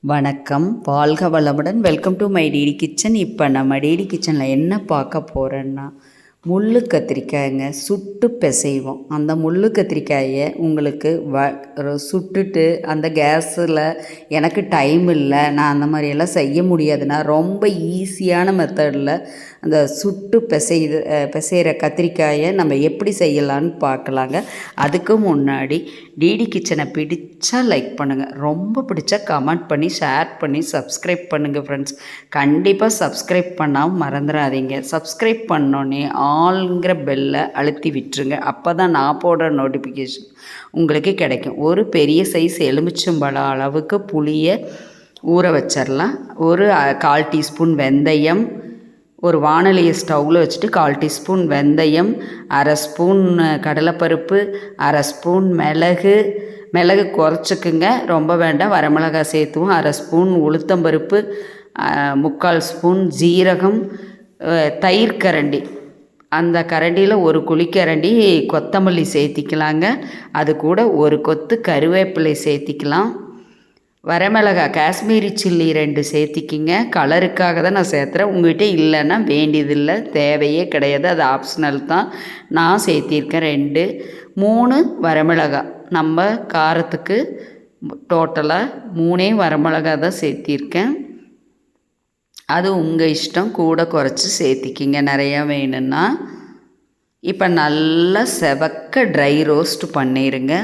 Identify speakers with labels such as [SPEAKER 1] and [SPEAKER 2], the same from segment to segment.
[SPEAKER 1] வணக்கம், வாழ்க வளமுடன். Welcome to my DD kitchen. இப்போ நம்ம டிடி கிச்சனில் என்ன பார்க்க போகிறோன்னா, முள்ளு கத்திரிக்காய்ங்க சுட்டு பிசைவோம். அந்த முள்ளு கத்திரிக்காயை உங்களுக்கு சுட்டுட்டு அந்த கேஸில் எனக்கு டைம் இல்லை, நான் அந்த மாதிரியெல்லாம் செய்ய முடியாதுன்னா ரொம்ப ஈஸியான மெத்தடில் அந்த சுட்டு பிசைகிற கத்திரிக்காயை நம்ம எப்படி செய்யலான்னு பார்க்கலாங்க. அதுக்கு முன்னாடி டிடி கிச்சனை பிடிச்சா லைக் பண்ணுங்கள், ரொம்ப பிடிச்சா கமெண்ட் பண்ணி ஷேர் பண்ணி சப்ஸ்கிரைப் பண்ணுங்கள் ஃப்ரெண்ட்ஸ். கண்டிப்பாக சப்ஸ்கிரைப் பண்ணாமல் மறந்துடாதீங்க. சப்ஸ்கிரைப் பண்ணோன்னே ஆல்ங்கிற பெல்லை அழுத்தி விட்டுருங்க. அப்போ தான் நான் போடுற நோட்டிஃபிகேஷன் உங்களுக்கு கிடைக்கும். ஒரு பெரிய சைஸ் எலுமிச்சம்பழம் அளவுக்கு புளியை ஊற வச்சிடலாம். ஒரு 1/4 டீஸ்பூன் வெந்தயம், ஒரு வானலியை ஸ்டவ்வில் வச்சுட்டு 1/4 டீஸ்பூன் வெந்தயம், 1/2 ஸ்பூன் கடலைப்பருப்பு, 1/2 ஸ்பூன் மிளகு குறைச்சிக்குங்க, ரொம்ப வேண்டாம். வரமிளகாய் சேர்த்துவோம். 1/2 ஸ்பூன் உளுத்தம்பருப்பு, 3/4 ஸ்பூன் ஜீரகம், தயிர் கரண்டி, அந்த கரண்டியில் ஒரு குழிக்கரண்டி கொத்தமல்லி சேர்த்திக்கலாங்க. அது கூட ஒரு கொத்து கருவேப்பிலை சேர்த்திக்கலாம். வரமிளகாய் காஷ்மீரி சில்லி 2 சேர்த்திக்கிங்க. கலருக்காக தான் நான் சேர்த்துறேன். உங்கள்கிட்ட இல்லைன்னா வேண்டியதில்லை, தேவையே கிடையாது, அது ஆப்ஷனல் தான். நான் சேர்த்திருக்கேன் 3 வரமிளகாய். நம்ம காரத்துக்கு டோட்டலாக 3 வரமிளகாய் தான் சேர்த்திருக்கேன். அது உங்கள் இஷ்டம், கூட குறைச்சி சேர்த்திக்கிங்க நிறையா வேணும்னா. இப்போ நல்லா செவக்க ட்ரை ரோஸ்ட் பண்ணிடுங்க.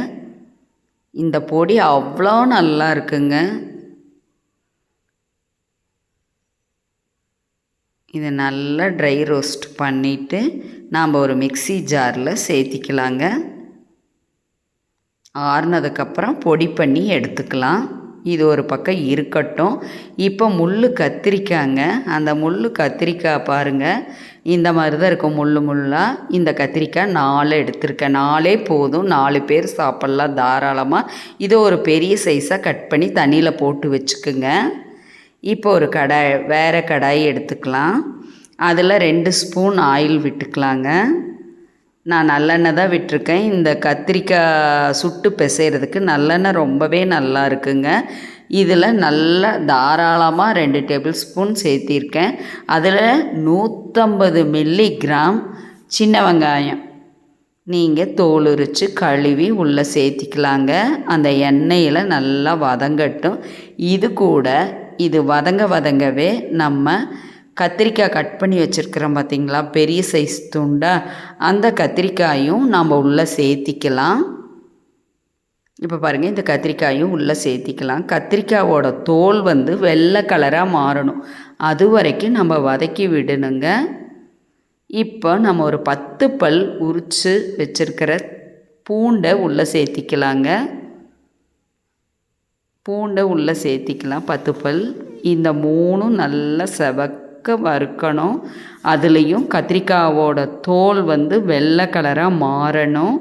[SPEAKER 1] இந்த பொடி அவ்வளோ நல்லா இருக்குங்க. இதை நல்லா ட்ரை ரோஸ்ட் பண்ணிவிட்டு நாம் ஒரு மிக்ஸி ஜாரில் சேர்த்திக்கலாங்க. ஆறுனதுக்கப்புறம் பொடி பண்ணி எடுத்துக்கலாம். இது ஒரு பக்கம் இருக்கட்டும். இப்போ முள் கத்திரிக்காய்ங்க. அந்த முள் கத்திரிக்காய் பாருங்கள், இந்த மாதிரி தான் இருக்கும் முள்ளாக. இந்த கத்திரிக்காய் 4 எடுத்திருக்கேன். 4 போதும், 4 பேர் சாப்பிட்லாம் தாராளமாக. இதை ஒரு பெரிய சைஸாக கட் பண்ணி தண்ணியில் போட்டு வச்சுக்குங்க. இப்போ ஒரு வேறு கடாய் எடுத்துக்கலாம். அதில் 2 ஸ்பூன் ஆயில் விட்டுக்கலாங்க. நான் நல்லெண்ணெய் தான் விட்டுருக்கேன். இந்த கத்திரிக்காய் சுட்டு பிசைகிறதுக்கு நல்லெண்ணெய் ரொம்பவே நல்லா இருக்குங்க. இதில் நல்லா தாராளமாக 2 டேபிள் ஸ்பூன் சேர்த்திருக்கேன். அதில் 150 மில்லிகிராம் சின்ன வெங்காயம் நீங்கள் தோல் உரித்து கழுவி உள்ளே சேர்த்திக்கலாங்க. அந்த எண்ணெயில் நல்லா வதங்கட்டும். இது கூட இது வதங்கவே நம்ம கத்திரிக்காய் கட் பண்ணி வச்சுருக்கிறோம் பார்த்திங்களா, பெரிய சைஸ் துண்டாக, அந்த கத்திரிக்காயும் நம்ம உள்ளே சேர்த்திக்கலாம். இப்போ பாருங்கள், இந்த கத்திரிக்காயும் உள்ளே சேர்த்திக்கலாம். கத்திரிக்காயோட தோல் வெள்ளை கலராக மாறணும், அது வரைக்கும் நம்ம வதக்கி விடணுங்க. இப்போ நம்ம ஒரு 10 பல் உரித்து வச்சுருக்கிற பூண்டை உள்ளே சேர்த்திக்கலாங்க. பூண்டை உள்ளே சேர்த்திக்கலாம் 10 பல். இந்த 3 நல்லா வறுக்கணும். அதுலேயும் கத்திரிக்காவோட தோல் வெள்ளை கலராக மாறணும்.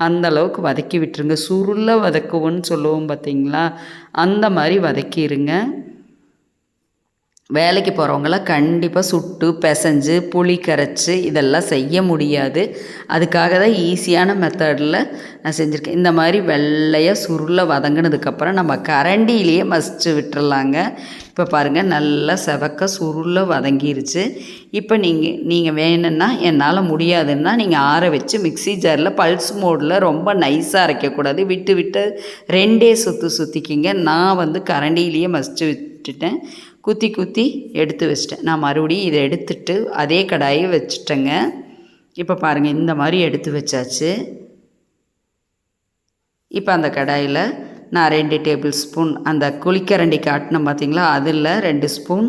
[SPEAKER 1] அந்தளவுக்கு வதக்கி விட்டுருங்க. சுருளை வதக்குவோன்னு சொல்லுவோம் பார்த்திங்களா, அந்த மாதிரி வதக்கிடுங்க. வேலைக்கு போகிறவங்களாம் கண்டிப்பாக சுட்டு பிசைஞ்சு புளி கரைச்சி இதெல்லாம் செய்ய முடியாது. அதுக்காக தான் ஈஸியான மெத்தடில் நான் செஞ்சுருக்கேன். இந்த மாதிரி வெள்ளையாக சுருளை வதங்கினதுக்கப்புறம் நம்ம கரண்டியிலேயே மசிச்சு விட்டுறலாங்க. இப்போ பாருங்கள், நல்லா செவக்க சுருளை வதங்கிருச்சு. இப்போ நீங்கள் வேணும்னா, என்னால் முடியாதுன்னா நீங்கள் ஆற வச்சு மிக்ஸி ஜாரில் பல்ஸ் மோடில் ரொம்ப நைஸாக அரைக்கக்கூடாது, விட்டு 2 சுற்றிக்கிங்க. நான் கரண்டியிலேயே மசிச்சு விட்டுட்டேன். குத்தி எடுத்து வச்சிட்டேன். நான் மறுபடியும் இதை எடுத்துட்டு அதே கடாயை வச்சுட்டேங்க. இப்போ பாருங்கள், இந்த மாதிரி எடுத்து வச்சாச்சு. இப்போ அந்த கடாயில் நான் 2 டேபிள் ஸ்பூன் அந்த குழிக்கரண்டி காட்டினேன் பார்த்திங்களா, அதில் 2 ஸ்பூன்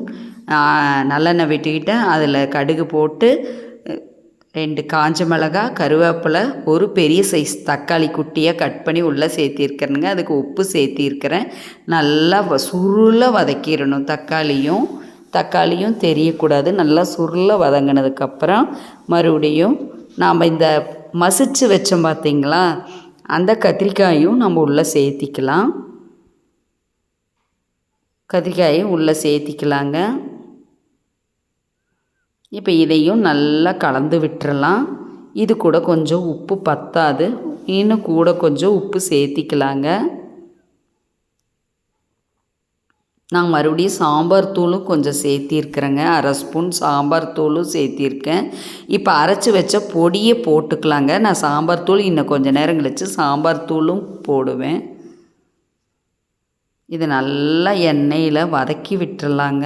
[SPEAKER 1] நல்லெண்ணெய் விட்டுக்கிட்டேன். அதில் கடுகு போட்டு 2 காஞ்ச மிளகாய், கருவேப்பிலை, ஒரு பெரிய சைஸ் தக்காளி குட்டியாக கட் பண்ணி உள்ளே சேர்த்திருக்கிறேனுங்க. அதுக்கு உப்பு சேர்த்திருக்கிறேன். நல்லா சுருளை வதக்கிடணும். தக்காளியும் தெரியக்கூடாது. நல்லா சுருளை வதங்கினதுக்கப்புறம் மறுபடியும் நாம் இந்த மசிச்சு வச்சோம் பார்த்திங்களா, அந்த கத்திரிக்காயும் நம்ம உள்ளே சேர்த்திக்கலாம். கத்திரிக்காயும் உள்ளே சேர்த்திக்கலாங்க. இப்போ இதையும் நல்லா கலந்து விட்டுறலாம். இது கூட கொஞ்சம் உப்பு பத்தாது, இன்னும் கூட கொஞ்சம் உப்பு சேர்த்திக்கலாங்க. நான் மறுபடியும் சாம்பார் தூளும் கொஞ்சம் சேர்த்திருக்கிறேங்க. 1/2 ஸ்பூன் சாம்பார் தூளும் சேர்த்திருக்கேன். இப்போ அரைச்சி வச்ச பொடியை போட்டுக்கலாங்க. நான் சாம்பார் தூள் இன்னும் கொஞ்சம் நேரம் கழித்து சாம்பார் தூளும் போடுவேன். இது நல்லா எண்ணெயில் வதக்கி விட்டுறலாங்க.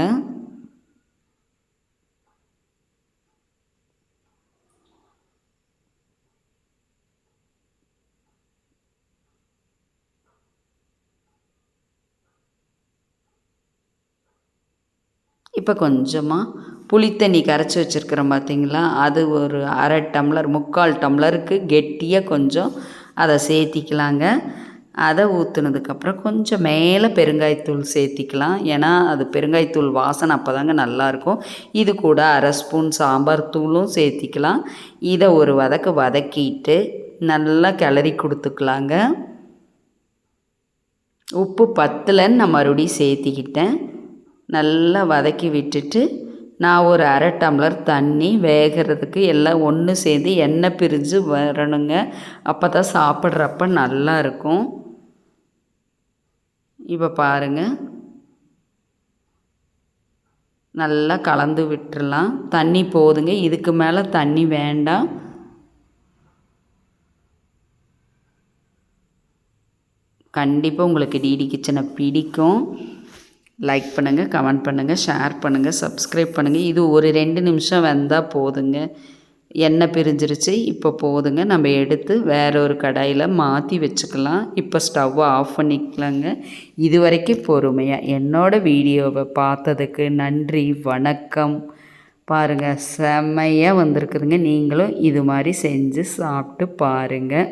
[SPEAKER 1] இப்போ கொஞ்சமாக புளித்தண்ணி கரைச்சி வச்சுருக்கிறோம் பார்த்திங்களா, அது ஒரு 1/2 டம்ளர் 3/4 டம்ளருக்கு கெட்டியாக கொஞ்சம் அதை சேர்த்திக்கலாங்க. அதை ஊற்றுனதுக்கப்புறம் கொஞ்சம் மேலே பெருங்காயத்தூள் சேர்த்திக்கலாம். ஏன்னா அது பெருங்காயத்தூள் வாசனை அப்போ தாங்க நல்லாயிருக்கும். இது கூட 1/2 ஸ்பூன் சாம்பார் தூளும் சேர்த்திக்கலாம். இதை ஒரு வதக்கிட்டு நல்லா கிளறி கொடுத்துக்கலாங்க. உப்பு பத்தலைன்னு நான் மறுபடியும் சேர்த்திக்கிட்டேன். நல்லா வதக்கி விட்டுட்டு நான் ஒரு 1/2 டம்ளர் தண்ணி வேகிறதுக்கு எல்லாம் ஒன்று சேர்ந்து எண்ணெய் பிரிஞ்சு வரணுங்க. அப்போ தான் சாப்பிட்றப்ப நல்லா இருக்கும். இப்போ பாருங்கள், நல்லா கலந்து விட்டுறலாம். தண்ணி போதுங்க, இதுக்கு மேலே தண்ணி வேண்டாம். கண்டிப்பாக உங்களுக்கு டிடி கிச்சனை பிடிக்கும். லைக் பண்ணுங்கள், கமெண்ட் பண்ணுங்கள், ஷேர் பண்ணுங்கள், சப்ஸ்கிரைப் பண்ணுங்கள். இது ஒரு 2 நிமிஷம் வந்தால் போதுங்க. எண்ணெய் பிரிஞ்சிருச்சு, இப்போ போதுங்க. நம்ம எடுத்து வேற ஒரு கடாயில் மாற்றி வச்சுக்கலாம். இப்போ ஸ்டவ்வை ஆஃப் பண்ணிக்கலாங்க. இது வரைக்கும் பொறுமையாக என்னோடய வீடியோவை பார்த்ததுக்கு நன்றி, வணக்கம். பாருங்கள், செம்மையாக வந்திருக்குதுங்க. நீங்களும் இது மாதிரி செஞ்சு சாப்பிட்டு பாருங்கள்.